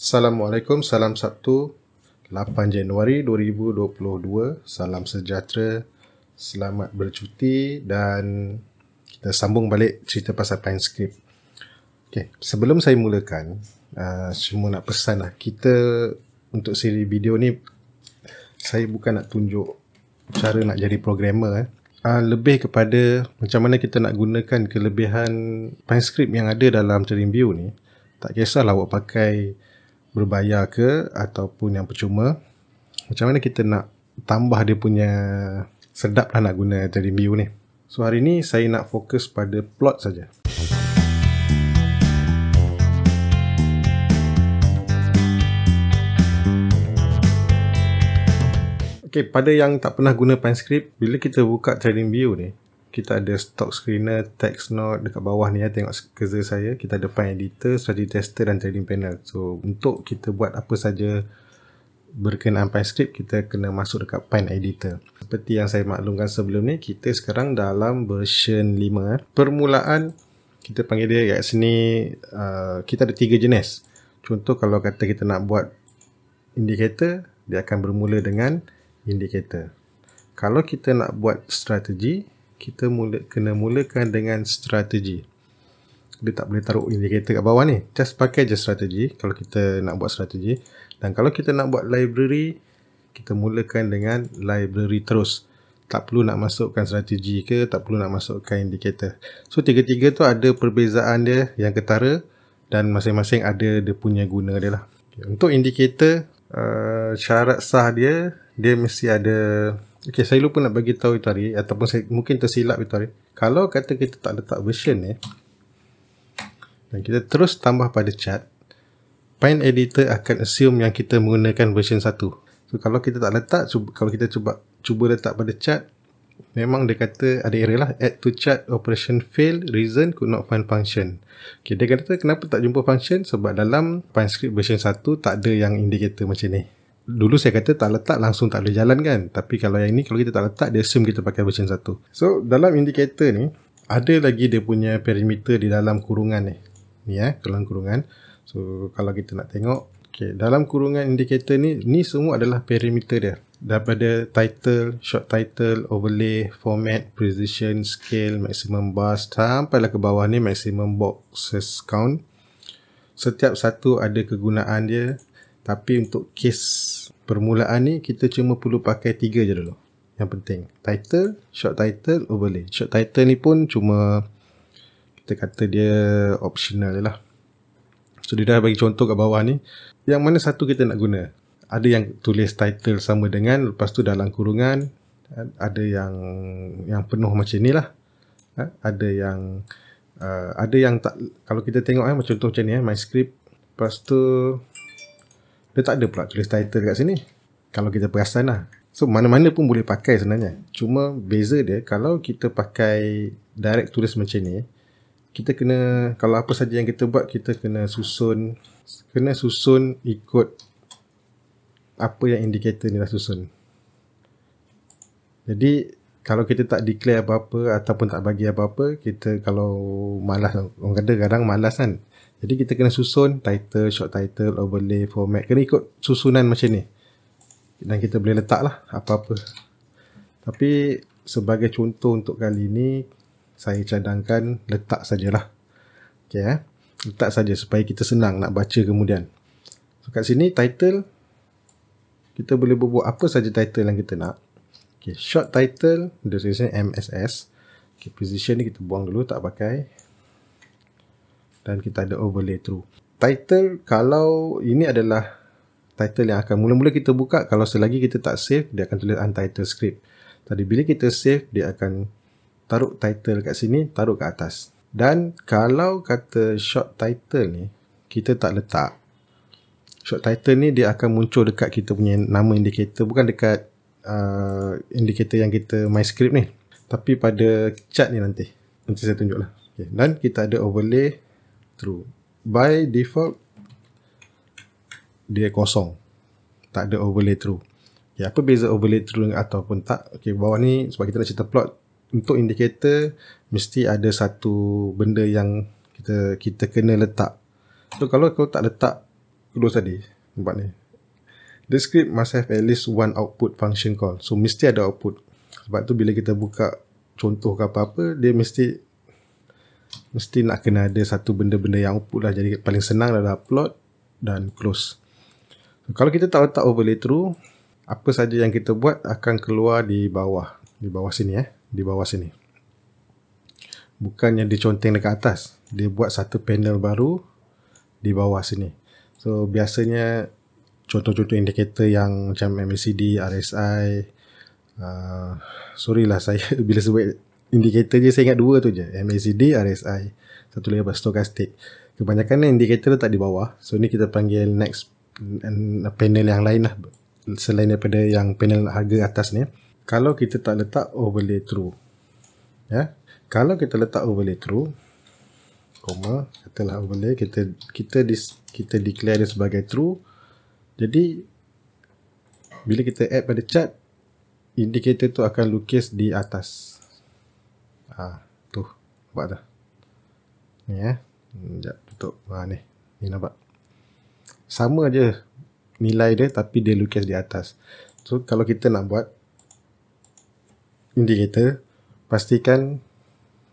Assalamualaikum, salam Sabtu 8 Januari 2022. Salam sejahtera, selamat bercuti dan kita sambung balik cerita pasal PineScript. Okay, sebelum saya mulakan, cuma nak pesan lah, kita untuk siri video ni saya bukan nak tunjuk cara nak jadi programmer. Lebih kepada macam mana kita nak gunakan kelebihan PineScript yang ada dalam TradingView ni. Tak kisahlah awak pakai berbayar ke ataupun yang percuma, macam mana kita nak tambah dia punya sedap lah nak guna TradingView ni. So hari ni saya nak fokus pada plot saja. Okay, pada yang tak pernah guna PineScript, bila kita buka TradingView ni, kita ada stock screener, text note dekat bawah ni ya, tengok cursor saya, kita ada Pine Editor, Strategy Tester dan Trading Panel. So untuk kita buat apa saja berkenaan PineScript, kita kena masuk dekat Pine Editor. Seperti yang saya maklumkan sebelum ni, kita sekarang dalam version 5. Permulaan kita panggil dia kat sini, kita ada 3 jenis. Contoh kalau kata kita nak buat indicator, dia akan bermula dengan indicator. Kalau kita nak buat strategi, kita kena mulakan dengan strategi. Dia tak boleh taruh indicator kat bawah ni. Just pakai je strategi kalau kita nak buat strategi. Dan kalau kita nak buat library, kita mulakan dengan library terus. Tak perlu nak masukkan strategi ke, tak perlu nak masukkan indicator. So tiga-tiga tu ada perbezaan dia yang ketara dan masing-masing ada dia punya guna dia lah. Okay, untuk indicator, syarat sah dia mesti ada. Okay, saya lupa nak bagi tahu itu hari, ataupun saya mungkin tersilap itu hari. Kalau kata kita tak letak version ni dan kita terus tambah pada chart, Pine Editor akan assume yang kita menggunakan version 1. So kalau kita tak letak, kalau kita cuba letak pada chart, memang dia kata ada error lah. Add to chart operation fail, reason could not find function. Okay, dia kata kenapa tak jumpa function? Sebab dalam PineScript version 1 tak ada yang indicator macam ni. Dulu saya kata tak letak langsung tak boleh jalan kan. Tapi kalau yang ni, kalau kita tak letak, dia assume kita pakai version 1. So dalam indicator ni ada lagi dia punya parameter di dalam kurungan ni. Ni dalam kurungan. So kalau kita nak tengok, okay, dalam kurungan indicator ni semua adalah parameter dia. Daripada title, short title, overlay, format, precision, scale, maximum bars, sampailah ke bawah ni maximum boxes count. Setiap satu ada kegunaan dia. Tapi untuk case permulaan ni, kita cuma perlu pakai 3 je dulu. Yang penting, title, short title, overlay. Short title ni pun cuma kita kata dia optional je lah. So dia dah bagi contoh kat bawah ni. Yang mana satu kita nak guna? Ada yang tulis title sama dengan, lepas tu dalam kurungan, ada yang penuh macam ni lah. Ada yang tak, kalau kita tengok macam contoh macam ni MyScript, lepas tu dia tak ada pula tulis title kat sini. Kalau kita perasan lah. So mana-mana pun boleh pakai sebenarnya. Cuma beza dia, kalau kita pakai direct tulis macam ni, kita kena, kalau apa saja yang kita buat, kita kena susun ikut apa yang indicator ni dah susun. Jadi kalau kita tak declare apa-apa ataupun tak bagi apa-apa, kita kalau malas, orang kata kadang malas kan. Jadi kita kena susun title, short title, overlay, format. Kena ikut susunan macam ni. Dan kita boleh letak lah apa-apa. Tapi sebagai contoh untuk kali ni, saya cadangkan letak sajalah. Okay, letak saja supaya kita senang nak baca kemudian. So kat sini title, kita boleh buat apa saja title yang kita nak. Okay, short title, dia tulisnya MSS. Okay, position ni kita buang dulu, tak pakai. Dan kita ada overlay true. Title, kalau ini adalah title yang akan mula-mula kita buka, kalau selagi kita tak save, dia akan tulis untitled script. Tadi bila kita save, dia akan taruh title kat sini, taruh kat atas. Dan kalau kata short title ni kita tak letak, short title ni dia akan muncul dekat kita punya nama indicator, bukan dekat indicator yang kita MyScript ni, tapi pada chart ni nanti saya tunjuklah. Okay. Dan kita ada overlay true. By default dia kosong, tak ada overlay true. Okay, apa beza overlay true ataupun tak? Okay, bawah ni sebab kita nak cerita plot. Untuk indicator mesti ada satu benda yang kita kena letak. So kalau kau tak letak close tadi, nampak ni. The script must have at least one output function call. So mesti ada output. Sebab tu bila kita buka contoh ke apa-apa, dia mesti nak kena ada satu benda-benda yang output lah. Jadi paling senang adalah plot dan close. So, kalau kita tak letak overlay true, apa saja yang kita buat akan keluar di bawah sini di bawah sini. Bukannya dia conteng dekat atas, dia buat satu panel baru di bawah sini. So biasanya contoh-contoh indikator yang macam MACD, RSI, sorry lah saya bila sebut indikator je saya ingat dua tu je, MACD, RSI, satu lagi apa, stochastic. Kebanyakan indikator letak di bawah. So ni kita panggil next panel yang lain lah, selain daripada yang panel harga atas ni. Kalau kita tak letak overlay true, kalau kita letak overlay true, katalah overlay, kita declare dia sebagai true. Jadi bila kita add pada chart, indikator tu akan lukis di atas. Tu nampak dah. Ni sekejap tutup. Ni nampak. Sama je nilai dia, tapi dia lukis di atas. So kalau kita nak buat indikator, pastikan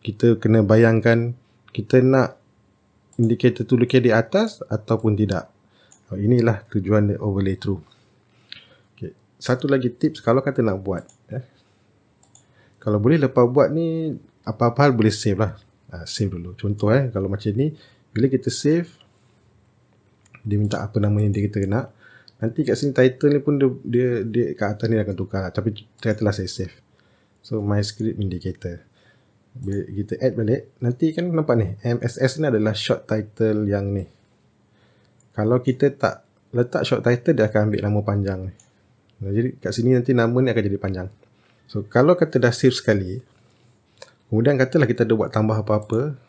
kita kena bayangkan kita nak indikator tu lukis di atas ataupun tidak. Inilah tujuan dia overlay true. Okay. Satu lagi tips kalau kata nak buat, kalau boleh lepas buat ni, apa-apa hal boleh save lah. Save dulu. Contoh kalau macam ni, bila kita save, dia minta apa nama yang kita nak. Nanti kat sini title ni pun dia kat atas ni akan tukar. Tapi katalah saya save. So my script indicator. Bila kita add balik, nanti kan nampak ni, MSS ni adalah short title yang ni. Kalau kita tak letak short title, dia akan ambil nama panjang ni. Jadi kat sini nanti nama ni akan jadi panjang. So kalau kata dah save sekali, kemudian katalah kita ada buat tambah apa-apa,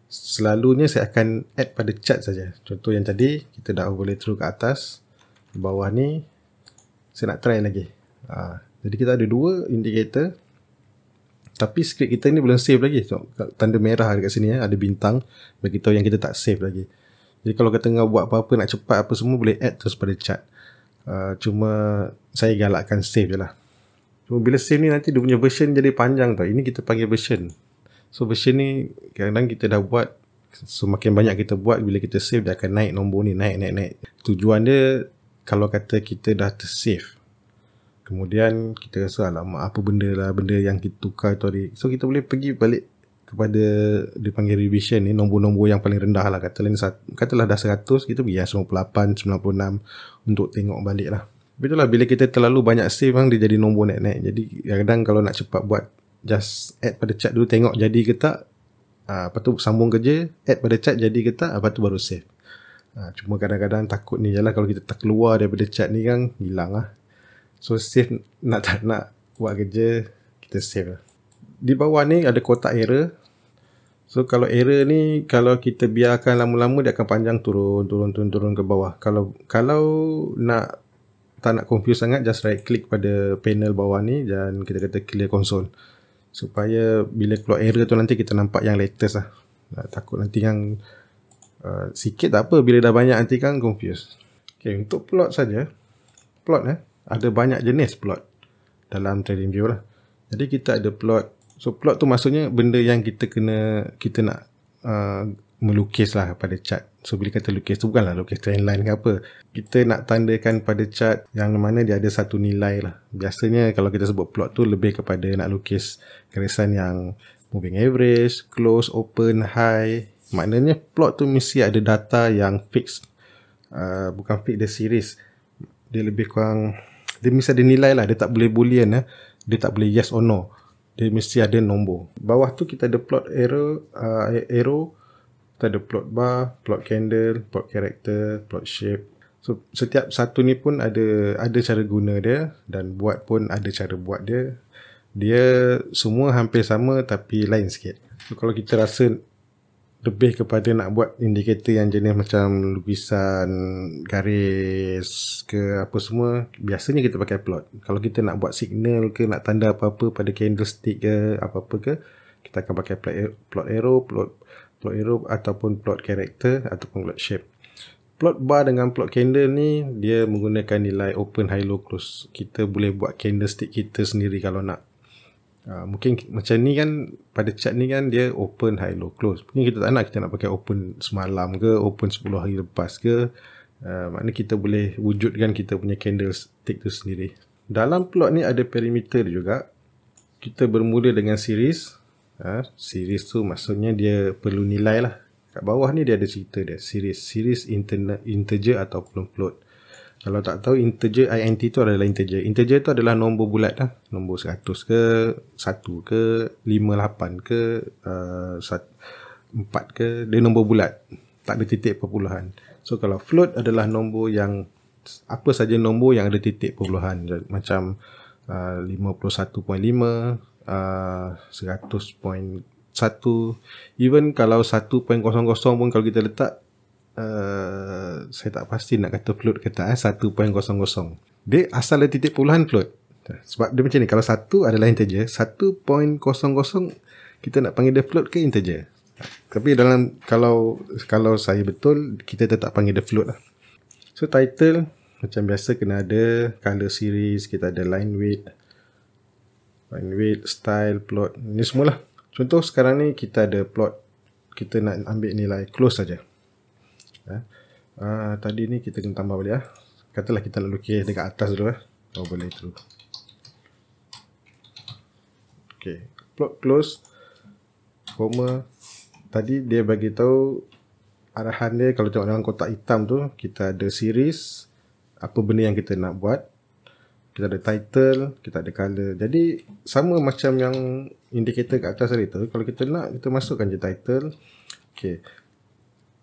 selalunya saya akan add pada chart saja. Contoh yang tadi, kita dah overlay true ke atas. Di bawah ni, saya nak try lagi. Jadi kita ada dua indicator, tapi script kita ni belum save lagi. So, tanda merah dekat sini ada bintang, bagi tahu yang kita tak save lagi. Jadi kalau kita tengah buat apa-apa nak cepat apa semua, boleh add terus pada chart. Cuma saya galakkan save je lah. Cuma bila save ni nanti dia punya version jadi panjang tau. Ini kita panggil version. So version ni kadang-kadang kita dah buat, semakin banyak kita buat, bila kita save dia akan naik nombor ni, naik. Tujuan dia kalau kata kita dah tersave, kemudian kita rasa alamak apa benda yang kita tukar tu tadi. So kita boleh pergi balik kepada dia panggil revision ni, nombor-nombor yang paling rendah lah. Katalah dah 100, kita pergi 98, 96 untuk tengok balik lah. Betul lah, bila kita terlalu banyak save dia jadi nombor naik-naik. Jadi kadang-kadang kalau nak cepat buat, just add pada chart dulu, tengok jadi ke tak. Lepas tu sambung kerja, add pada chart jadi ke tak, lepas tu baru save. Cuma kadang-kadang takut ni je lah, kalau kita tak keluar daripada chart ni kan hilang lah. So save, tak nak buat kerja, kita save lah. Di bawah ni ada kotak error. So kalau error ni, kalau kita biarkan lama-lama, dia akan panjang turun ke bawah. Kalau tak nak confuse sangat, just right click pada panel bawah ni dan kita kata clear console, supaya bila keluar error tu nanti kita nampak yang latest lah. Takut nanti yang sikit tak apa, bila dah banyak nanti kan confuse. Okay, untuk plot saja, plot ada banyak jenis plot dalam TradingView lah. Jadi kita ada plot. So plot tu maksudnya benda yang kita nak melukis lah pada chart. So bila kata lukis tu bukanlah lukis trendline ke apa. Kita nak tandakan pada chart yang mana dia ada satu nilai lah. Biasanya kalau kita sebut plot tu lebih kepada nak lukis garisan yang moving average, close, open, high. Maknanya plot tu mesti ada data yang fix. Bukan fix, dia series. Dia lebih kurang, dia mesti ada nilai lah. Dia tak boleh boolean. Dia tak boleh yes or no. Dia mesti ada nombor. Bawah tu kita ada plot arrow, kita ada plot bar, plot candle, plot character, plot shape. So setiap satu ni pun ada cara guna dia, dan buat pun ada cara buat dia. Dia semua hampir sama tapi lain sikit. So kalau kita rasa lebih kepada nak buat indikator yang jenis macam lukisan garis ke apa semua, biasanya kita pakai plot. Kalau kita nak buat signal ke, nak tanda apa-apa pada candlestick ke, apa-apa ke, kita akan pakai plot arrow ataupun plot character ataupun plot shape. Plot bar dengan plot candle ni dia menggunakan nilai open, high, low, close. Kita boleh buat candlestick kita sendiri kalau nak. Mungkin macam ni kan, pada chart ni kan dia open, high, low, close. Mungkin kita tak nak, kita nak pakai open semalam ke, open 10 hari lepas ke. Maknanya kita boleh wujudkan kita punya candlestick tu sendiri. Dalam plot ni ada perimeter juga. Kita bermula dengan series. Series tu maksudnya dia perlu nilai lah. Kat bawah ni dia ada cerita dia. Series integer ataupun float. Kalau tak tahu, integer int tu adalah integer. Integer tu adalah nombor bulat lah. Nombor 100 ke, 1 ke, 58 ke, 4 ke. Dia nombor bulat. Tak ada titik perpuluhan. So kalau float adalah nombor yang, apa saja nombor yang ada titik perpuluhan. Macam 51.5, 100.1, even kalau 1.00 pun kalau kita letak, saya tak pasti nak kata float ke tak, 1.00. Dia asal ada titik perpuluhan float. Sebab dia macam ni, kalau 1 adalah integer, 1.00 kita nak panggil dia float ke integer. Tapi dalam, kalau saya betul, kita tetap panggil dia float lah. So title macam biasa kena ada color series, kita ada line weight, style, plot, ni semualah. Contoh sekarang ni kita ada plot, kita nak ambil nilai close saja. Tadi ni kita kena tambah balik lah. Katalah kita nak lukis dekat atas dulu lah. Boleh tu. Okay, plot close, koma. Tadi dia bagi tahu arahan dia. Kalau tengok dalam kotak hitam tu, kita ada series, apa benda yang kita nak buat. Kita ada title, kita ada color. Jadi sama macam yang indikator kat atas tadi tu. Kalau kita nak, kita masukkan je title. Okay,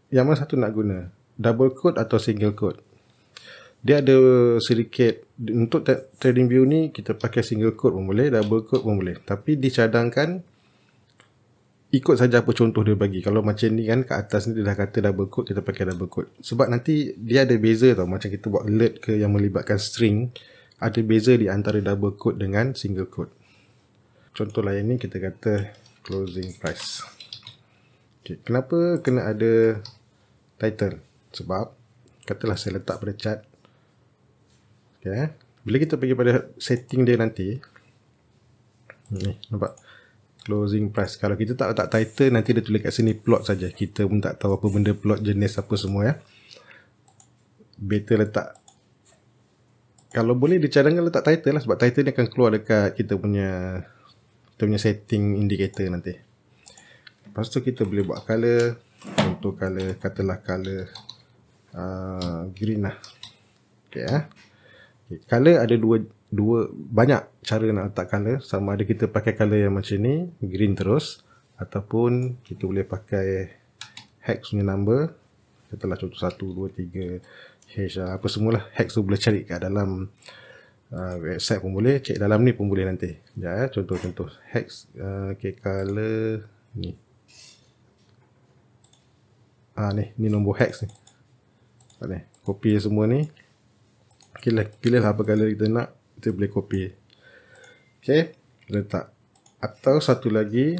yang mana satu nak guna? Double quote atau single quote? Dia ada sedikit, untuk trading view ni kita pakai single quote pun boleh, double quote pun boleh. Tapi dicadangkan ikut saja apa contoh dia bagi. Kalau macam ni kan, kat atas ni dia dah kata double quote, kita pakai double quote. Sebab nanti dia ada beza tau. Macam kita buat alert ke yang melibatkan string, ada beza di antara double quote dengan single quote. Contoh lain ni kita kata closing price. Okay, kenapa kena ada title? Sebab katalah saya letak pada chart. Okay, bila kita pergi pada setting dia nanti, ni nampak closing price. Kalau kita tak letak title, nanti dia tulis kat sini plot saja. Kita pun tak tahu apa benda plot, jenis apa semua ya. Better letak, kalau boleh dicadangkan letak title lah, sebab title ni akan keluar dekat kita punya setting indicator nanti. Lepas tu kita boleh buat color. Contoh color, katalah color green lah. Okay, color ada dua banyak cara nak letak color. Sama ada kita pakai color yang macam ni, green terus, ataupun kita boleh pakai hex punya number. Katalah contoh 1, 2, 3 hash, apa semualah. Hex tu boleh cari kat dalam website pun boleh, cek dalam ni pun boleh nanti. Contoh hex, okay, color ni. Ni nombor hex ni. Copy semua ni. Pilih lah apa color kita nak, kita boleh copy. Okay, letak. Atau satu lagi,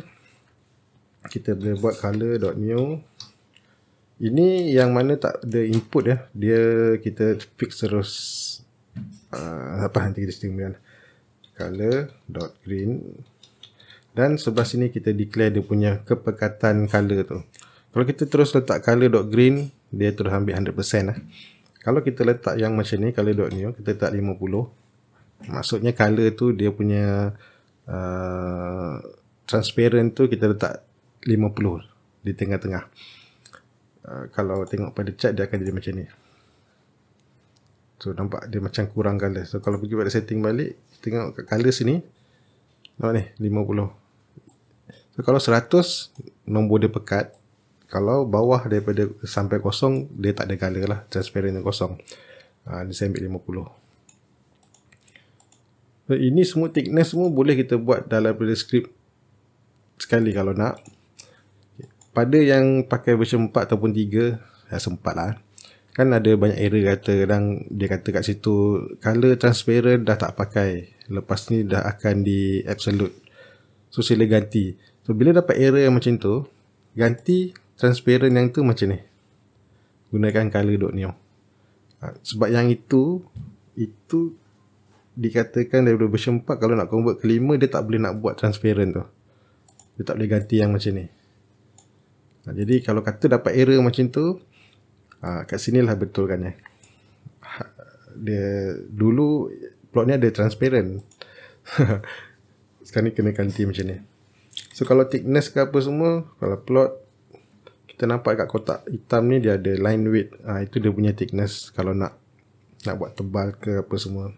kita boleh buat color.new. Ini yang mana tak ada input ya. Dia kita fix terus nanti kita setting color.green. Dan sebelah sini kita declare dia punya kepekatan color tu. Kalau kita terus letak color.green, dia terus ambil 100% lah. Kalau kita letak yang macam ni, color.new, kita letak 50. Maksudnya color tu dia punya transparent tu kita letak 50 di tengah-tengah. Kalau tengok pada chart dia akan jadi macam ni. So nampak dia macam kurang color. So kalau pergi pada setting balik, tengok kat color sini, nampak ni 50. So kalau 100, nombor dia pekat. Kalau bawah daripada sampai kosong, dia tak ada color lah, transparent yang kosong. Ni saya ambil 50. So ini semua thickness semua boleh kita buat dalam script sekali kalau nak. Pada yang pakai version 4 ataupun 3, sempat lah. Kan ada banyak error kata, kadang dia kata kat situ color transparent dah tak pakai, lepas ni dah akan di absolute. So sila ganti. So bila dapat error yang macam tu, ganti transparent yang tu macam ni. gunakan color.neo. Sebab yang itu dikatakan daripada version 4 kalau nak convert ke 5 dia tak boleh nak buat transparent tu. Dia tak boleh ganti yang macam ni. Jadi kalau kata dapat error macam tu, kat sinilah betulkan. Dia dulu plot ni ada transparent. Sekarang ni kena ganti macam ni. So kalau thickness ke apa semua, kalau plot kita nampak kat kotak hitam ni dia ada line width. Itu dia punya thickness kalau nak buat tebal ke apa semua.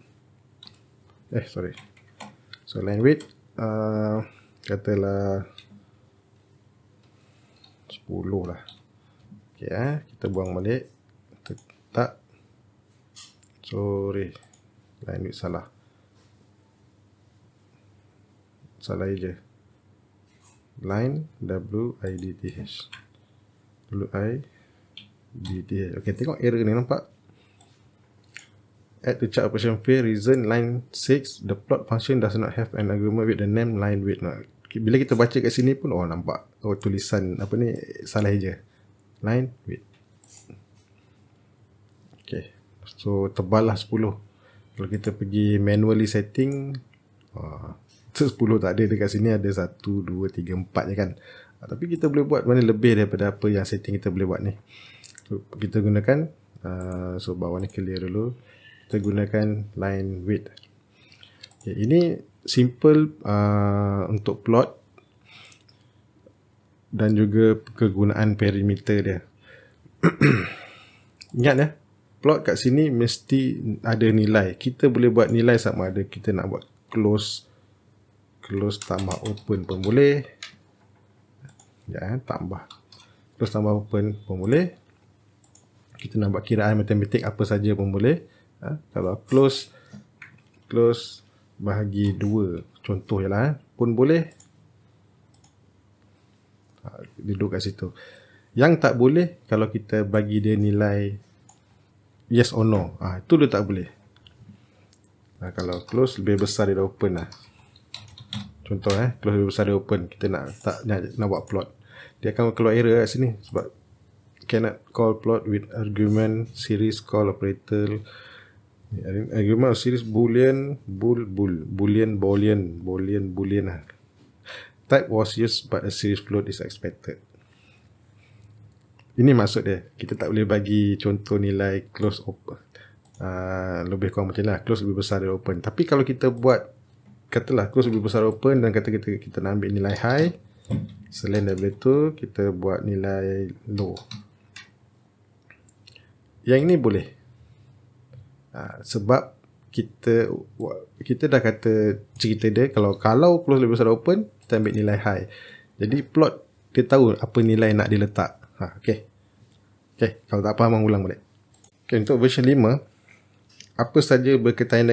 So line width katalah 10 lah. Okay, kita buang balik. Kita tak. Sorry. Line width salah. Salah je. Line W-I-D-T-H. W-I-D-T-H. Okay, tengok error ni nampak. Add to chart operation fail. Reason line 6. The plot function does not have an agreement with the name line width. Bila kita baca kat sini pun, nampak. Tulisan apa ni salah je. Line width. Okay. So, tebal lah 10. Kalau kita pergi manually setting, 10 tak ada. Dekat sini ada 1, 2, 3, 4 je kan. Tapi kita boleh buat mana lebih daripada apa yang setting kita boleh buat ni. So, kita gunakan, so bawah ni clear dulu. Kita gunakan line width. Okay, ini simple untuk plot dan juga kegunaan perimeter dia. Ingat plot kat sini mesti ada nilai. Kita boleh buat nilai sama ada kita nak buat close tambah open pun boleh. Tambah close tambah open pun boleh. Kita nak buat kiraan matematik apa saja pun boleh. Kalau close bahagi 2 contoh je lah pun boleh. Duduk kat situ. Yang tak boleh kalau kita bagi dia nilai yes or no, itu dia tak boleh. Kalau close lebih besar daripada open lah. Contoh close lebih besar daripada open, kita nak buat plot, dia akan keluar error kat sini sebab cannot call plot with argument series call operator. Argument series boolean lah. Type was used but a series float is expected. Ini maksud dia. Kita tak boleh bagi contoh nilai close open. Lebih kurang macam ni lah. Close lebih besar dari open. Tapi kalau kita buat, katalah close lebih besar open dan kata kita nak ambil nilai high. Selain daripada tu, kita buat nilai low. Yang ini boleh. Sebab kita dah kata cerita dia kalau close lebih besar open, kita ambil nilai high. Jadi plot dia tahu apa nilai nak diletak. Okay, kalau tak faham ulang balik. Okay, untuk version 5, apa saja berkaitan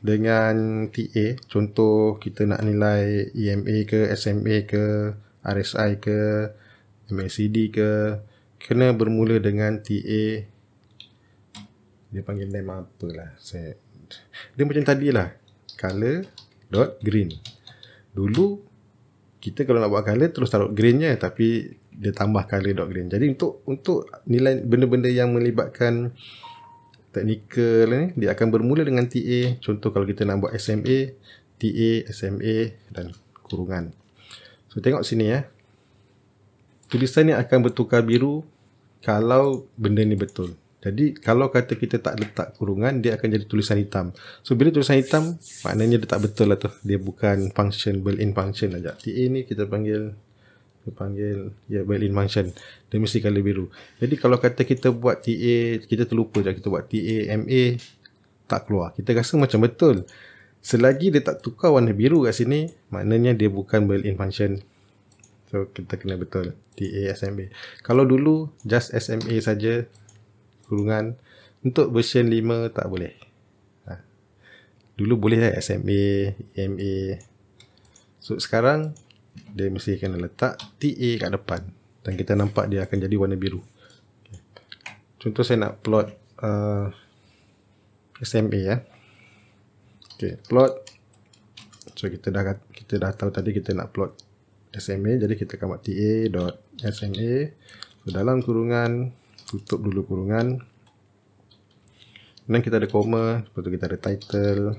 dengan TA, contoh kita nak nilai EMA ke, SMA ke, RSI ke, MACD ke, kena bermula dengan TA. Dia panggil name apalah. Dia macam tadi lah, color.green. Dulu kita kalau nak buat color terus taruh green je, tapi dia tambah color.green. Jadi untuk nilai benda-benda yang melibatkan technical ni, dia akan bermula dengan TA. Contoh kalau kita nak buat SMA, TA, SMA dan kurungan. So tengok sini tulisan ni akan bertukar biru kalau benda ni betul. Jadi kalau kata kita tak letak kurungan, dia akan jadi tulisan hitam. So bila tulisan hitam, maknanya dia tak betul lah tu. Dia bukan function, built-in function aja. TA ni kita panggil built-in function. Dia mesti color biru. Jadi kalau kata kita buat TA, kita terlupa je kita buat TA, MA, tak keluar. Kita rasa macam betul. Selagi dia tak tukar warna biru kat sini, maknanya dia bukan built-in function. So kita kena betul TA, SMA. Kalau dulu just SMA saja, kurungan. Untuk version 5 tak boleh. Dulu boleh SMA, EMA. So sekarang dia mesti kena letak TA kat depan dan kita nampak dia akan jadi warna biru. Contoh saya nak plot SMA Okay, plot. So kita dah tahu tadi kita nak plot SMA, jadi kita akan buat TA.SMA. So dalam kurungan tutup dulu kurungan. Dan kita ada koma, lepas tu kita ada title.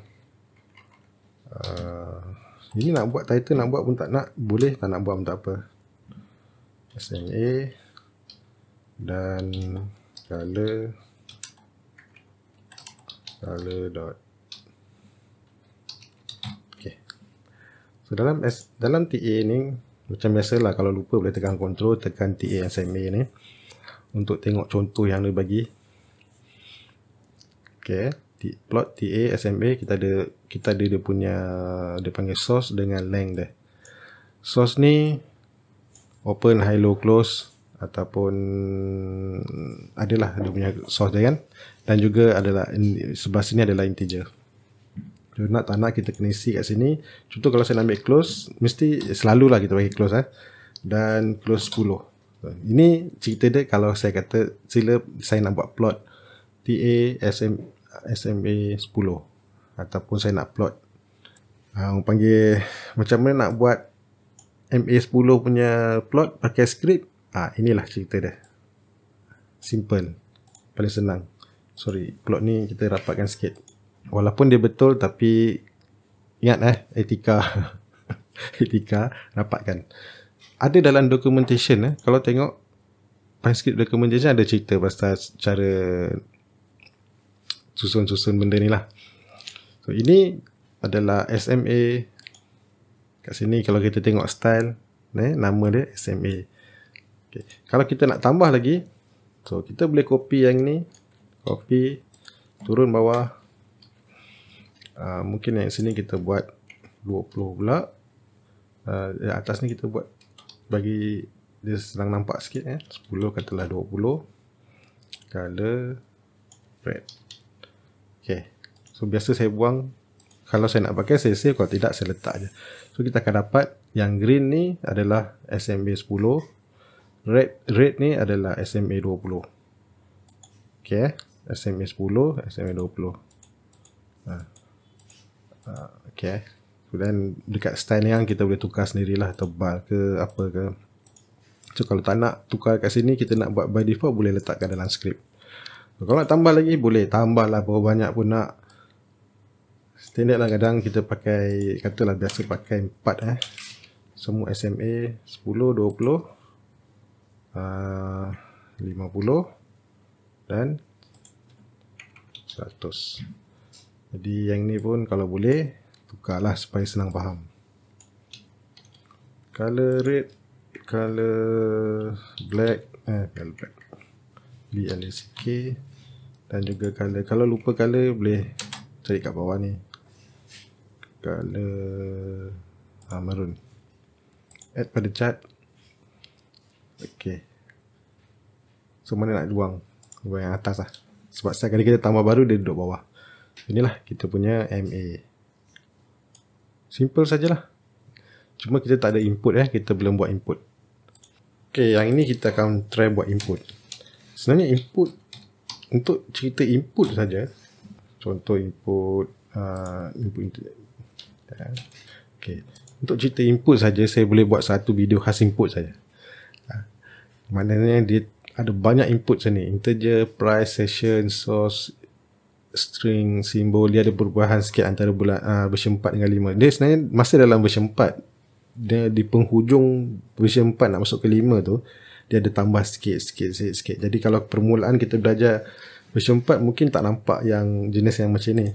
Ini nak buat title, nak buat pun tak nak, boleh, tak nak buat pun tak apa. SMA dan color dot. Okay. So dalam TA ni macam biasalah, kalau lupa boleh tekan control, tekan TA SMA ni untuk tengok contoh yang dia bagi. Okay, plot TA SMA kita ada dia punya, dia panggil source dengan length dia. Source ni open, high, low, close, ataupun adalah dia punya source dia kan. Dan juga adalah sebelah sini adalah integer. So, nak tak nak kita kena isi kat sini. Contoh kalau saya nak ambil close, mesti selalulah kita bagi close dan close 10. So, ini cerita dia kalau saya kata sila saya nak buat plot TA SMA 10 ataupun saya nak plot orang panggil macam mana nak buat MA10 punya plot pakai script. Inilah cerita dia. Simple, paling senang. Sorry, plot ni kita rapatkan sikit. Walaupun dia betul tapi ingat etika. Etika rapatkan. Ada dalam documentation kalau tengok PineScript documentation ada cerita pasal cara susun-susun benda ni lah. So ini adalah SMA. Kat sini kalau kita tengok style, nama dia SMA. Okay. Kalau kita nak tambah lagi, so kita boleh copy yang ni, copy, turun bawah. Mungkin yang sini kita buat 20 pula. Atas ni kita buat bagi dia senang nampak sikit 10 katalah 20. Color red. Okay. So biasa saya buang. Kalau saya nak pakai saya save, kalau tidak saya letak je. So kita akan dapat yang green ni adalah SMA 10. Red ni adalah SMA 20. Okay. SMA 10, SMA 20. Okay. Dan dekat style ni yang kita boleh tukar sendirilah, tebal ke apa ke. So kalau tak nak tukar kat sini, kita nak buat by default, boleh letakkan dalam script. So, kalau nak tambah lagi, boleh tambah lah berapa banyak pun nak. Standard lah, kadang kita pakai, katalah biasa pakai 4 semua SMA 10, 20, 50 dan 100. Jadi yang ni pun kalau boleh tukarlah supaya senang faham. Color red, color black, color black, BLACK, dan juga color. Kalau lupa color boleh cari kat bawah ni. Color maroon. Add pada chart. Okay. So mana nak buang? Buang yang atas lah. Sebab setiap kali kita tambah baru dia duduk bawah. Inilah kita punya MA. Simple sajalah. Cuma kita tak ada input kita belum buat input. Okay, yang ini kita akan try buat input. Sebenarnya input untuk cerita input saja. Contoh input okay. Untuk cerita input saja saya boleh buat satu video khas input saja. Maknanya dia ada banyak input sini. Integer, price, session, source, string, simbol. Dia ada perubahan sikit antara version 4 dengan 5. Dia sebenarnya masa dalam version 4, dia di penghujung version 4 nak masuk ke 5 tu, dia ada tambah sikit. Jadi kalau permulaan kita belajar version 4 mungkin tak nampak yang jenis yang macam ni.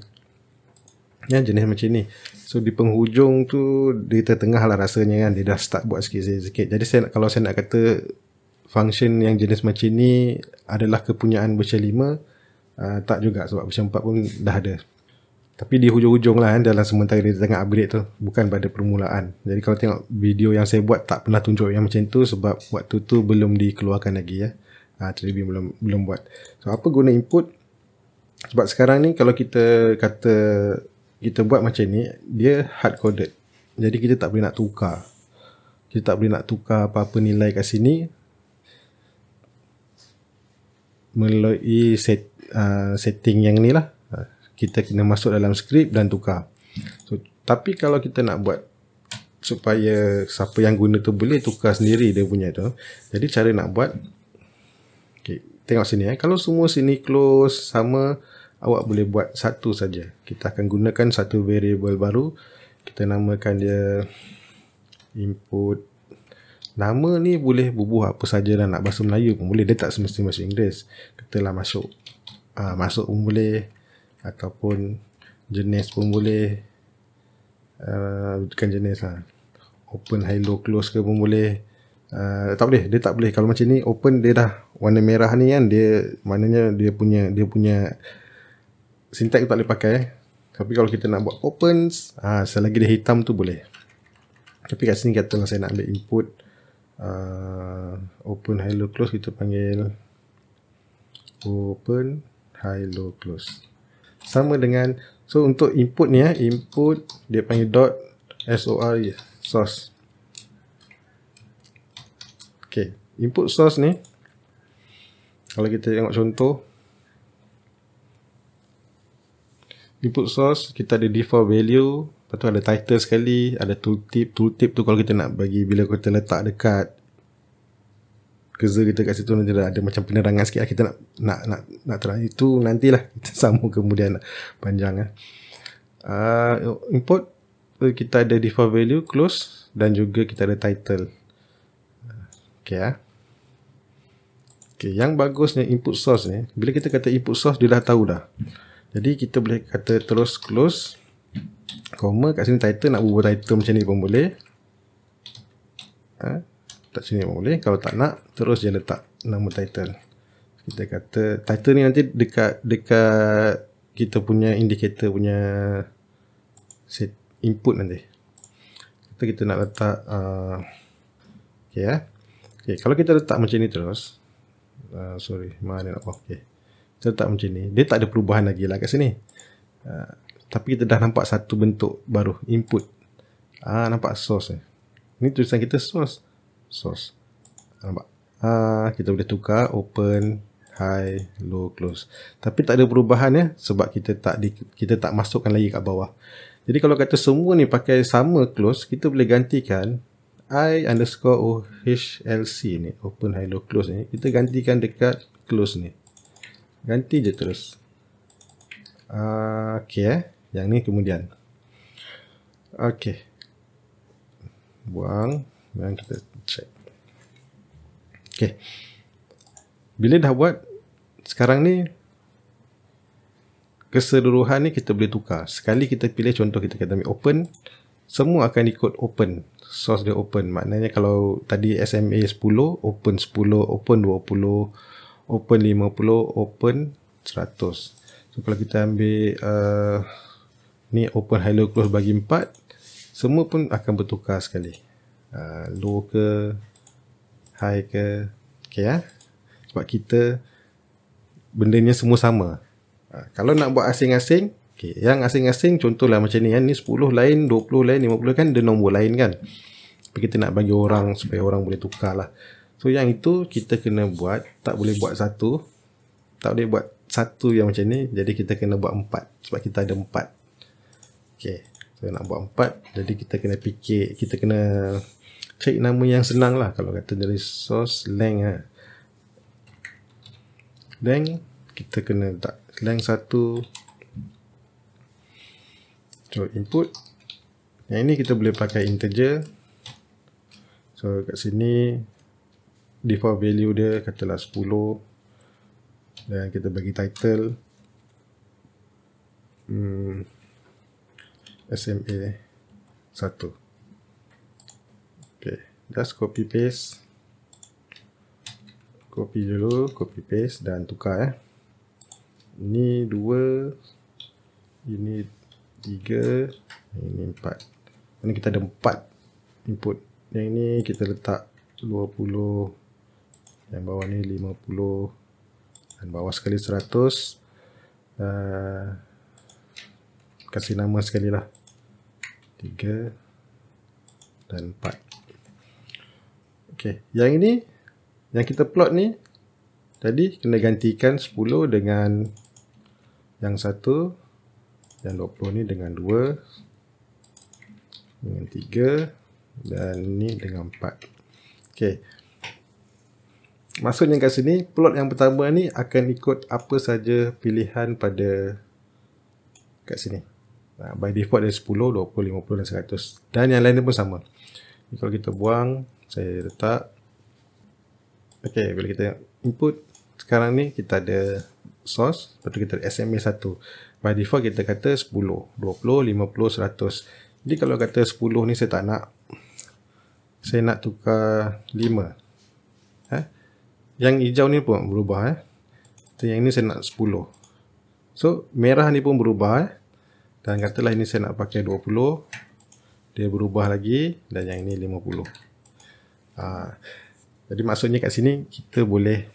Jenis macam ni. So di penghujung tu di tengah lah rasanya kan, dia dah start buat sikit. Jadi kalau saya nak kata function yang jenis macam ni adalah kepunyaan version 5, tak juga, sebab version 4 pun dah ada. Tapi di hujung-hujung lah dalam sementara dia tengah upgrade tu, bukan pada permulaan. Jadi kalau tengok video yang saya buat tak pernah tunjuk yang macam tu, sebab waktu tu belum dikeluarkan lagi Tribi belum buat. So apa guna input? Sebab sekarang ni kalau kita kata kita buat macam ni, dia hard coded. Jadi kita tak boleh nak tukar. Kita tak boleh nak tukar apa-apa nilai kat sini melalui setting yang ni lah. Kita kena masuk dalam skrip dan tukar. So, tapi kalau kita nak buat supaya siapa yang guna tu boleh tukar sendiri dia punya tu, jadi cara nak buat, okay, tengok sini kalau semua sini close sama, awak boleh buat satu saja. Kita akan gunakan satu variable baru. Kita namakan dia input. Nama ni boleh bubuh apa saja lah, nak bahasa Melayu pun boleh, dia tak semesti bahasa Inggeris. Katalah masuk, masuk pun boleh, ataupun jenis pun boleh, bukan jenis lah, open, hello, close ke pun boleh. Tak boleh, dia tak boleh. Kalau macam ni open, dia dah warna merah ni kan, dia maknanya dia punya syntax tak boleh pakai. Tapi kalau kita nak buat opens, selagi dia hitam tu boleh. Tapi kat sini katalah saya nak ambil input open, hello, close, kita panggil open, hello, close. Sama dengan, so untuk input ni input dia panggil dot source. Okay, input source ni kalau kita tengok contoh, input source kita ada default value, lepas tu ada title sekali, ada tooltip. Tooltip tu kalau kita nak bagi, bila kita letak dekat cursor kita kat situ, nanti ada macam penerangan sikit lah. Kita nak terang itu nantilah kita sambung kemudian panjang. Input kita ada default value, close, dan juga kita ada title. Okay, yang bagusnya input source ni, bila kita kata input source, dia dah tahu dah. Jadi kita boleh kata terus close, comma, kat sini title, nak buat title macam ni pun boleh. Tak sini pun boleh. Kalau tak nak, terus je letak nama title. Kita kata title ni nanti dekat kita punya indicator punya set input nanti. Kita nak letak okay, kalau kita letak macam ni terus, mana nak okay. Kita letak macam ni, dia tak ada perubahan lagi lah kat sini. Tapi kita dah nampak satu bentuk baru, input. Nampak source ni. Ni tulisan kita source. Nampak? Kita boleh tukar open, high, low, close. Tapi tak ada perubahan sebab kita tak masukkan lagi kat bawah. Jadi kalau kata semua ni pakai sama close, kita boleh gantikan i_ohlc ni, open, high, low, close ni, kita gantikan dekat close ni. Ganti je terus. Okay, yang ni kemudian. Okay, buang dan kita check. Okay, bila dah buat, sekarang ni keseluruhan ni kita boleh tukar. Sekali kita pilih, contoh kita kata ambil open, semua akan ikut open, source dia open. Maknanya kalau tadi SMA 10, open 10, open 20, open 50, open 100. So kalau kita ambil ni open, hello, close bagi 4, semua pun akan bertukar sekali. Low ke, high ke. Okay, sebab kita bendanya semua sama. Kalau nak buat asing-asing, okay, yang asing-asing contohlah macam ni, ni 10 lain, 20 lain, 50 kan, dia nombor lain kan. Tapi kita nak bagi orang supaya orang boleh tukar lah. So yang itu kita kena buat, tak boleh buat satu, tak boleh buat satu yang macam ni, jadi kita kena buat 4 sebab kita ada 4. Okay, so nak buat 4, jadi kita kena fikir, kita kena cari nama yang senang lah. Kalau kata dari source length length, kita kena letak length 1. So input, yang ini kita boleh pakai integer. So kat sini default value dia katalah 10, dan kita bagi title SMA 1. Okay, just copy paste, copy dulu, copy paste dan tukar. Ini 2, ini 3, ini 4. Ini kita ada 4 input. Yang ini kita letak 20, yang bawah ni 50, dan bawah sekali 100. Kasih nama sekali lah, 3 dan 4. Okay, yang ini, yang kita plot ni, tadi kena gantikan 10 dengan yang 1, yang 20 ni dengan 2, dengan 3, dan ni dengan 4. Okay, Maksudnya kat sini, plot yang pertama ni akan ikut apa saja pilihan pada kat sini. By default dia 10, 20, 50 dan 100. Dan yang lain pun sama. Kalau kita buang, saya letak. Okay, bila kita input, sekarang ni kita ada source, lepas tu kita ada SMA 1. By default kita kata 10, 20, 50, 100. Jadi kalau kata 10 ni saya tak nak, saya nak tukar 5. Yang hijau ni pun berubah. Yang ini saya nak 10. So merah ni pun berubah. Dan katalah ini saya nak pakai 20, dia berubah lagi, dan yang ini 50. Jadi maksudnya kat sini kita boleh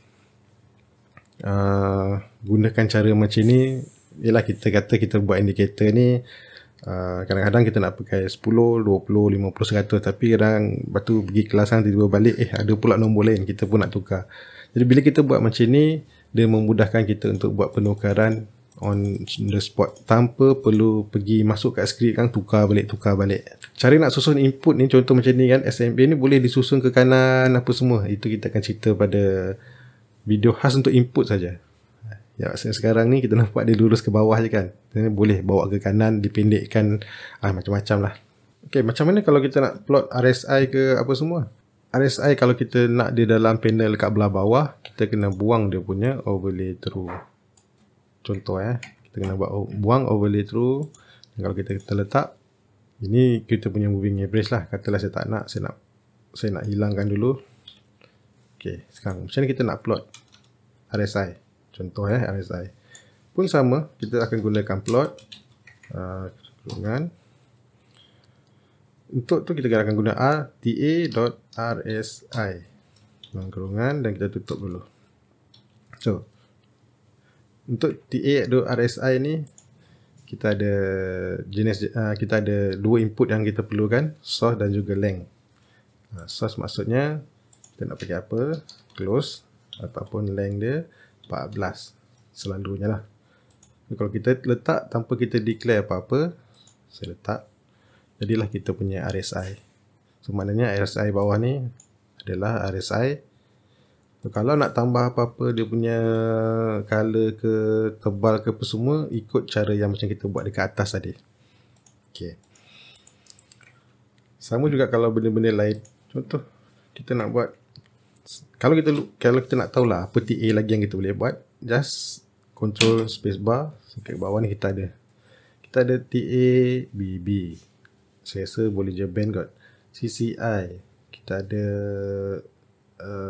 gunakan cara macam ni. Ialah kita kata kita buat indikator ni, kadang-kadang kita nak pakai 10, 20, 50, 100, tapi kadang batu pergi kelas tiba-tiba balik, ada pula nombor lain, kita pun nak tukar. Jadi bila kita buat macam ni, dia memudahkan kita untuk buat penukaran on the spot tanpa perlu pergi masuk kat skrip kan, tukar balik. Cara nak susun input ni, contoh macam ni kan, SMA ni boleh disusun ke kanan apa semua. Itu kita akan cerita pada video khas untuk input saja. Ya, sekarang ni kita nampak dia lurus ke bawah je kan. Dia boleh bawa ke kanan, dipendekkan, macam-macam lah. Okay, macam mana kalau kita nak plot RSI ke apa semua? RSI kalau kita nak dia dalam panel kat belah bawah, kita kena buang dia punya overlay through. Contoh kita kena buang overlay through. Dan kalau kita letak, ini kita punya moving average lah. Katalah saya tak nak, saya nak hilangkan dulu. Okay, sekarang macam ni kita nak plot RSI. Contoh RSI pun sama, kita akan gunakan plot kurungan. Untuk tu kita akan guna ta.rsi kurungan, dan kita tutup dulu. So untuk ta.rsi ni kita ada jenis, kita ada dua input yang kita perlukan, source dan juga length. Source maksudnya kita nak pakai apa, close, ataupun length dia 14 selalunya lah. Kalau kita letak tanpa kita declare apa-apa, saya letak, jadilah kita punya RSI. So maknanya RSI bawah ni adalah RSI. So, kalau nak tambah apa-apa dia punya color ke tebal ke apa semua, ikut cara yang macam kita buat dekat atas tadi. Okay. Sama juga kalau benda-benda lain. Contoh kita nak buat, kalau kita nak tahulah apa TA lagi yang kita boleh buat, just control spacebar. Kat bawah ni kita ada TA BB. Saya rasa boleh je band kot. CCI. Kita ada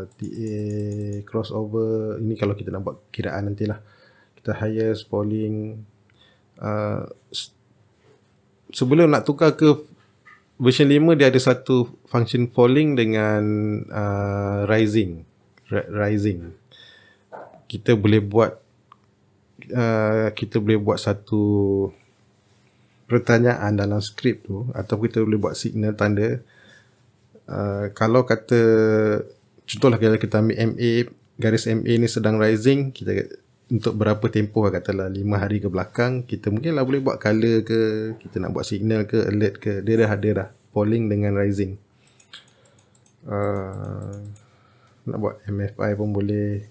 TA crossover. Ini kalau kita nak buat kiraan nantilah. Kita highest, falling. Sebelum nak tukar ke version 5, dia ada satu function falling dengan rising. Kita boleh buat satu pertanyaan dalam skrip tu, atau kita boleh buat signal tanda. Kalau kata contohlah kalau kita ambil MA, garis MA ni sedang rising, kita untuk berapa tempoh, katalah 5 hari ke belakang, kita mungkinlah boleh buat color ke, kita nak buat signal ke, alert ke, dia dah falling dengan rising. Nak buat MFI pun boleh,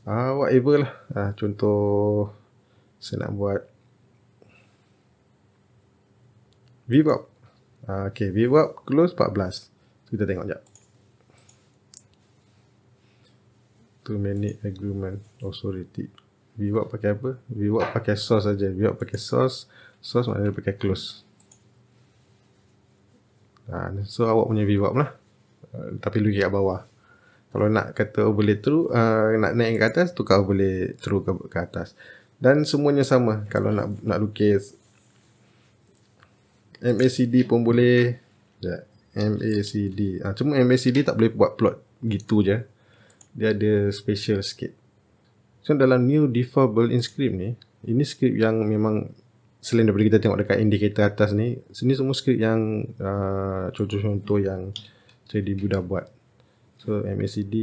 whatever lah. Contoh saya nak buat VWAP. Okay, VWAP close 14. Kita tengok sekejap. 2 minute agreement. Oh sorry, VWAP pakai apa? VWAP pakai source saja. VWAP pakai source maknanya pakai close. So awak punya VWAP lah. Tapi lagi kat bawah. Kalau nak kata overlay through, nak naik ke atas, tukar overlay through ke atas. Dan semuanya sama. Kalau nak lukis MACD pun boleh. MACD. Cuma MACD tak boleh buat plot gitu je. Dia ada special sikit. So dalam new default built-in script ni, ini script yang memang selain daripada kita tengok dekat indikator atas ni, sini semua script yang contoh-contoh yang CDB dah buat. So MACD,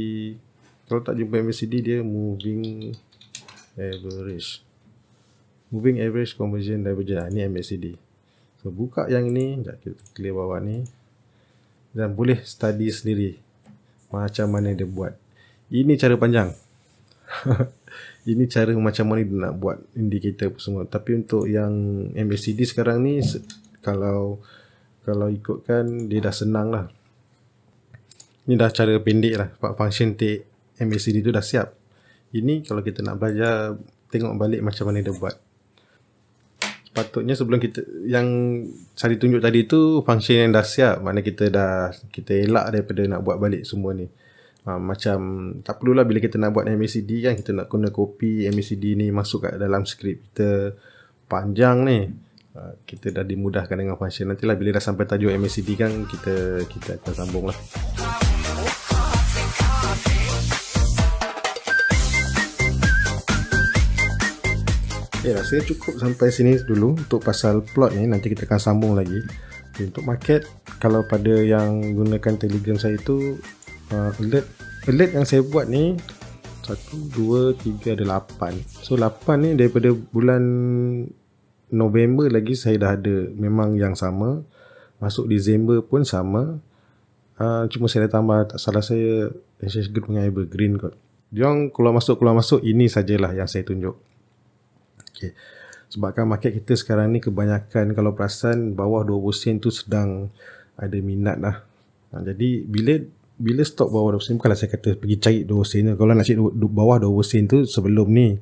kalau tak jumpa MACD, dia moving average. Moving average conversion divergence. Ni MACD. So buka yang ni, sekejap kita clear bawah ni, dan boleh study sendiri macam mana dia buat. Ini cara panjang. Ini cara macam mana dia nak buat indikator semua. Tapi untuk yang MACD sekarang ni, kalau ikutkan, dia dah senang lah. Ini dah cara pendek lah. Function take MACD tu dah siap. Ini kalau kita nak belajar, tengok balik macam mana dia buat. Sepatutnya sebelum kita, yang saya tunjuk tadi tu function yang dah siap, mana kita elak daripada nak buat balik semua ni. Macam tak perlulah bila kita nak buat MACD kan, kita nak kena copy MACD ni masuk kat dalam skrip kita panjang ni. Kita dah dimudahkan dengan function. Nantilah bila dah sampai tajuk MACD kan, kita akan sambung lah. Rasanya cukup sampai sini dulu untuk pasal plot ni. Nanti kita akan sambung lagi. Untuk market, kalau pada yang gunakan Telegram saya tu, alert yang saya buat ni 1, 2, 3 ada 8. So 8 ni daripada bulan November lagi saya dah ada, memang yang sama. Masuk Disember pun sama. Cuma saya dah tambah, tak salah saya, SH Group dengan Evergreen kot. Diorang keluar masuk, ini sajalah yang saya tunjuk. Okay. Sebabkan market kita sekarang ni kebanyakan, kalau perasan, bawah 20 sen tu sedang ada minat lah. Jadi bila stok bawah 20 sen, bukanlah saya kata pergi cari 20 sen. Kalau nak cari bawah 20 sen tu sebelum ni,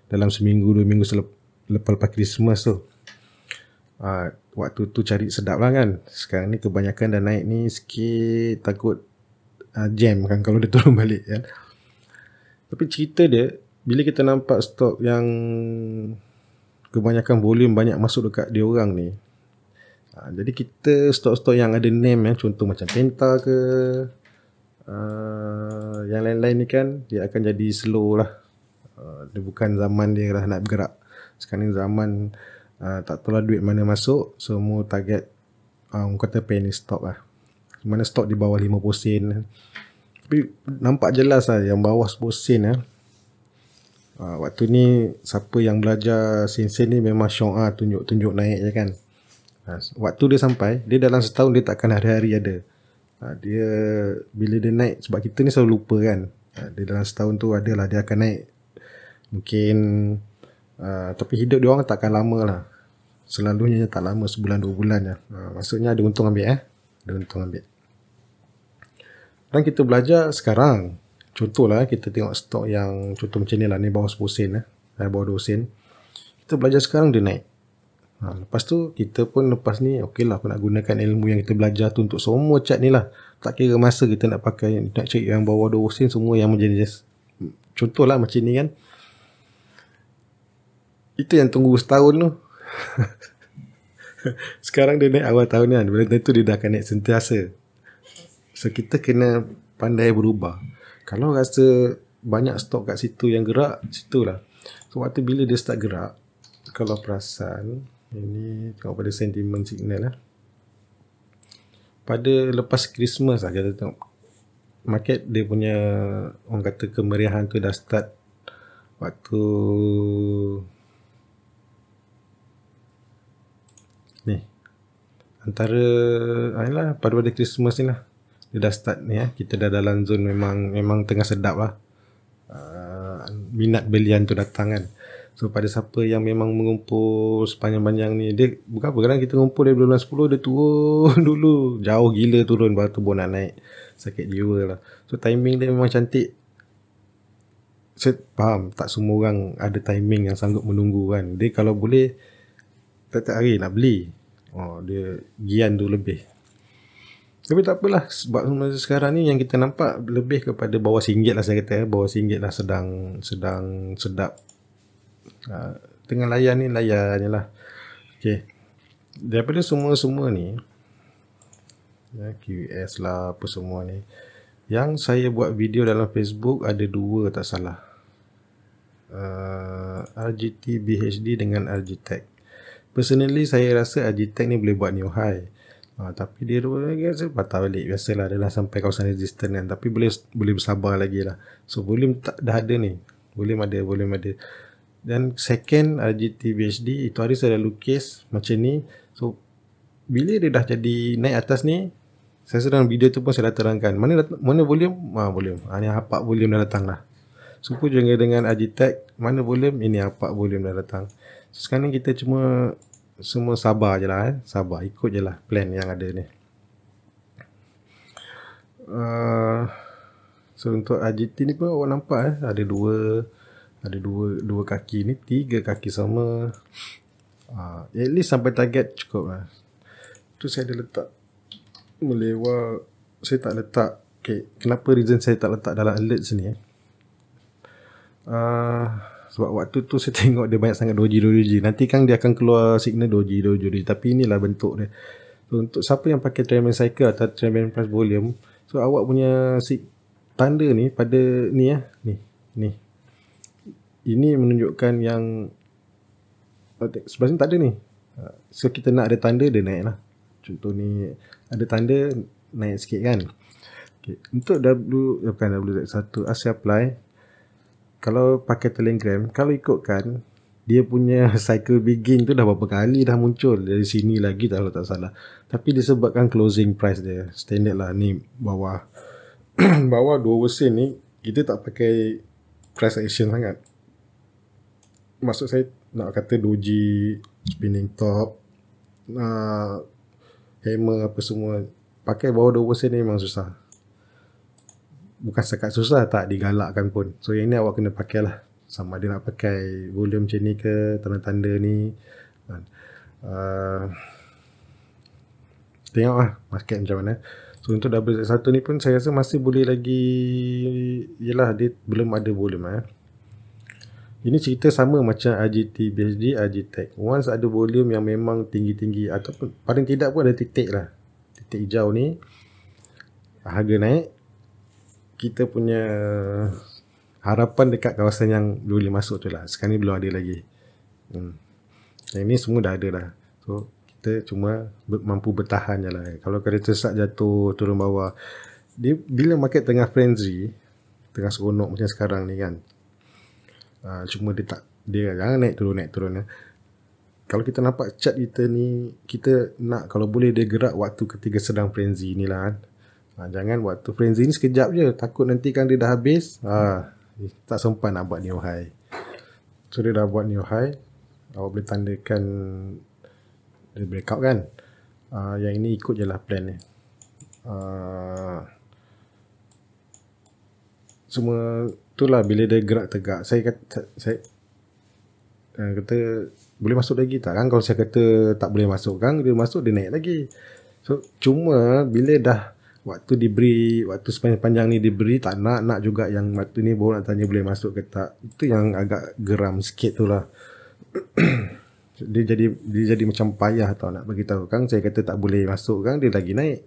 dalam seminggu 2 minggu lepas Christmas tu, waktu tu cari sedap lah kan. Sekarang ni kebanyakan dah naik ni sikit, takut jam kan kalau dia turun balik kan. Tapi cerita dia, bila kita nampak stok yang kebanyakan volume banyak masuk dekat dia orang ni, jadi kita stok-stok yang ada name contoh macam Penta ke, yang lain-lain ni kan, dia akan jadi slow lah. Dia bukan zaman dia dah nak bergerak. Sekarang ni zaman tak tahulah duit mana masuk, semua target orang kata penny stock lah. Mana stok di bawah 50 sen. Tapi nampak jelas lah yang bawah 10 sen lah. Waktu ni siapa yang belajar sen-sen ni memang syok tunjuk naik je kan. Waktu dia sampai, dia dalam setahun dia takkan hari-hari ada. Dia bila dia naik, sebab kita ni selalu lupa kan. Dia dalam setahun tu adalah dia akan naik. Mungkin tapi hidup dia orang takkan lama lah. Selalunya tak lama, sebulan 2 bulan je. Maksudnya ada untung ambil Ada untung ambil. Dan kita belajar sekarang. Contohlah kita tengok stok yang contoh macam ni lah, ni bawah 10 sen bawah 2 sen. Kita belajar sekarang dia naik. Lepas tu kita pun lepas ni okey lah, aku nak gunakan ilmu yang kita belajar tu untuk semua chart ni lah. Tak kira masa kita nak pakai, nak cari yang bawah 2 sen, semua yang menjadi contohlah macam ni kan. Itu yang tunggu setahun tu. Sekarang dia naik awal tahun kan, benda tu dia dah akan naik sentiasa. So kita kena pandai berubah. Kalau rasa banyak stok kat situ yang gerak, situlah. So waktu bila dia start gerak, kalau perasan, ini tengok pada sentiment signal lah. Pada lepas Christmas lah kita tengok market dia punya, orang kata kemeriahan tu dah start waktu ni, antara pada Christmas ni lah dia dah start ni kita dah dalam zone memang tengah sedap lah. Minat belian tu datang kan. So pada siapa yang memang mengumpul sepanjang-panjang ni, dia bukan apa, kadang kita ngumpul dari bulan 10 dia turun dulu, jauh gila turun, baru tu nak naik, sakit jiwa lah. So timing dia memang cantik. Saya faham tak semua orang ada timing yang sanggup menunggu kan. Dia kalau boleh tiap-tiap hari nak beli, dia gian tu lebih. Tapi tak apalah, sebab masa sekarang ni yang kita nampak lebih kepada bawah RM1 lah, saya kata bawah RM1 lah sedang sedap. Tengah layan ni, layan je lah. Okay. Daripada semua ni, QS lah apa semua ni, yang saya buat video dalam Facebook ada 2 tak salah. RGT BHD dengan RGTech. Personally saya rasa RGTech ni boleh buat new high. Tapi dia patah balik. Biasalah dia dah sampai kawasan resistance kan. Tapi boleh bersabar lagi lah. So volume dah ada ni. Volume ada. Dan second RGT BHD, itu hari saya dah lukis macam ni. So bila dia dah jadi naik atas ni, Saya sedang video tu pun saya dah terangkan. Mana volume? Volume. Ni 4 volume dah datang dah. Sumpah juga dengan Agitech, mana volume? Ini 4 volume dah datang. So, sekarang ni kita semua sabar je lah. Sabar, ikut je lah plan yang ada ni. So untuk AGT ni pun awak nampak ada dua kaki ni, 3 kaki sama. At least sampai target cukup lah. Tu saya ada letak melewar. Saya tak letak. Okay, kenapa reason saya tak letak dalam alert sini sebab waktu tu saya tengok dia banyak sangat doji. Nanti kan dia akan keluar signal doji. Tapi inilah bentuk dia. So, untuk siapa yang pakai Trendman Cycle atau Trendman Plus Volume, so awak punya tanda ni pada ni ni. Ini menunjukkan yang sebelah sini tak ada ni. So kita nak ada tanda, dia naik lah. Contoh ni ada tanda, naik sikit kan. Okay. Untuk WZ1 ASI apply, kalau pakai Telegram, kalau ikutkan dia punya cycle begin tu dah berapa kali dah muncul dari sini lagi kalau tak salah. Tapi disebabkan closing price dia standard lah ni bawah bawah 2% ni kita tak pakai price action sangat. Maksud saya nak kata doji, spinning top, hammer apa semua, pakai bawah 2% ni memang susah. Bukan sekat susah, tak digalakkan pun. So yang ni awak kena pakai lah. Sama ada nak pakai volume macam ni ke, tanda-tanda ni. Tengok lah market macam mana. So untuk WZ1 ni pun saya rasa masih boleh lagi. Yelah, dia belum ada volume Ini cerita sama macam AGT BHD, Agitech. Once ada volume yang memang tinggi-tinggi, ataupun paling tidak pun ada titik lah, titik hijau ni, harga naik, kita punya harapan dekat kawasan yang boleh masuk tu lah. Sekarang ni belum ada lagi. Yang ni semua dah ada dah. So kita cuma mampu bertahan je lah. Kalau kereta sesak jatuh, turun bawah, dia bila market tengah frenzy, tengah seronok macam sekarang ni kan, cuma dia jangan naik turun Kalau kita nampak chart kita ni, kita nak kalau boleh dia gerak waktu ketika sedang frenzy ni lah kan. Jangan waktu frenzy ni sekejap je, takut nanti kan dia dah habis, tak sempat nak buat new high. So dia dah buat new high, awak boleh tandakan dia breakout kan. Yang ini ikut je lah plan ni. Semua itulah bila dia gerak tegak. Saya kata boleh masuk lagi tak kan? Kalau saya kata tak boleh masuk kan, dia masuk dia naik lagi. So cuma bila dah waktu sepanjang ni diberi, tak nak juga yang waktu ni baru nak tanya boleh masuk ke tak. Itu yang agak geram sikit tu lah. dia jadi macam payah tau nak bagi tahu kan. Saya kata tak boleh masuk kan, dia lagi naik.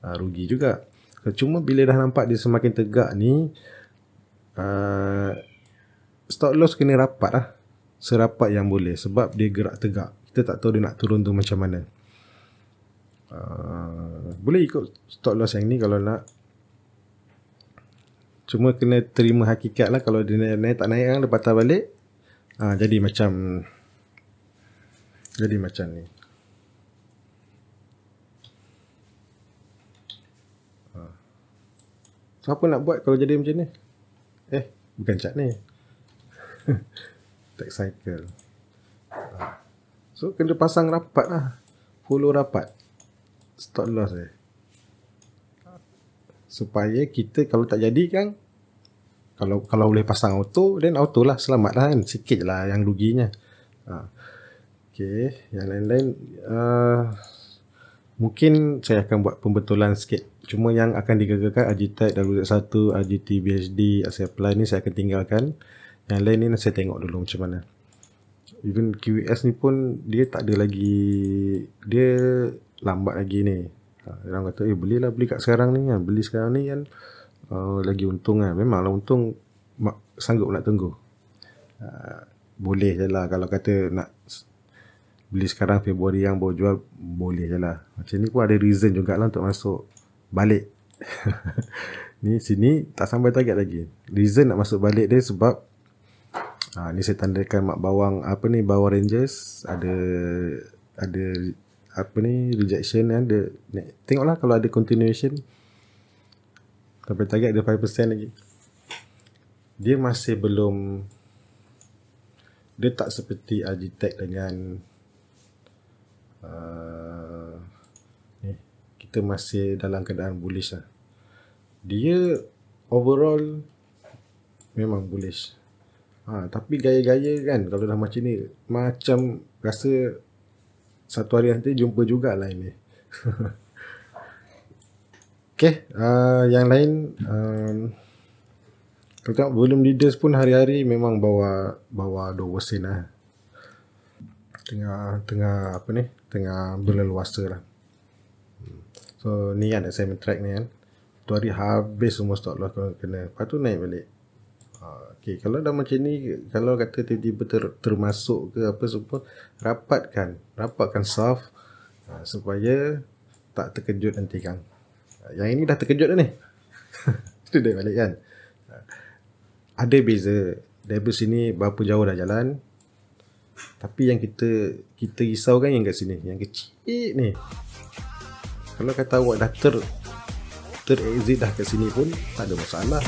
Rugi juga. So, cuma bila dah nampak dia semakin tegak ni, stop loss kena rapat lah, serapat yang boleh, sebab dia gerak tegak. Kita tak tahu dia nak turun tu macam mana. Boleh ikut stop loss yang ni kalau nak. Cuma kena terima hakikat lah. Kalau dia naik tak naik kan, dia patah balik, jadi macam ni. So apa nak buat kalau jadi macam ni? Bukan cat ni. Tech cycle. So kena pasang rapat lah. Follow rapat. Stop loss supaya kita kalau tak jadi kan, kalau boleh pasang auto, then auto lah, selamat lah kan. Sikit lah yang ruginya. Okay, yang lain-lain mungkin saya akan buat pembetulan sikit. Cuma yang akan digagalkan Agitech, WZ1, AGT BHD, ASI Apply ni saya akan tinggalkan. Yang lain ni saya tengok dulu macam mana. Even QS ni pun dia tak ada lagi, dia lambat lagi ni. Orang kata beli kat sekarang ni kan, beli sekarang ni kan lagi untung kan. Memanglah untung, sanggup nak tunggu. Boleh je lah kalau kata nak beli sekarang Februari yang baru jual, boleh je lah. Macam ni pun ada reason jugalah untuk masuk balik. Ni sini tak sampai target lagi. Reason nak masuk balik dia sebab ni saya tandakan mak bawang apa ni, bawang Rangers ada rejection ada. Tengoklah kalau ada continuation sampai target ada 5% lagi. Dia masih belum, dia tak seperti Agitech dengan kita masih dalam keadaan bullish lah. Dia overall memang bullish. Tapi gaya-gaya kan kalau dah macam ni, macam rasa satu hari nanti jumpa jugalah ini. Okay, yang lain kalau tengok volume leaders pun hari-hari memang bawa 2% lah. Tengah berleluasa lah. So ni kan assignment track ni kan, tu hari habis semua stop loss kena, lepas tu naik balik. Okay, kalau dah macam ni, kalau kata tiba-tiba termasuk ke apa semua, rapatkan soft supaya tak terkejut nanti kan. Yang ini dah terkejut dah ni. Itu dah balik kan. Ada beza. Dari sini berapa jauh dah jalan. Tapi yang kita risaukan yang kat sini, yang kecil ni. Kalau kata awak dah ter-exit dah kat sini pun tak ada masalah.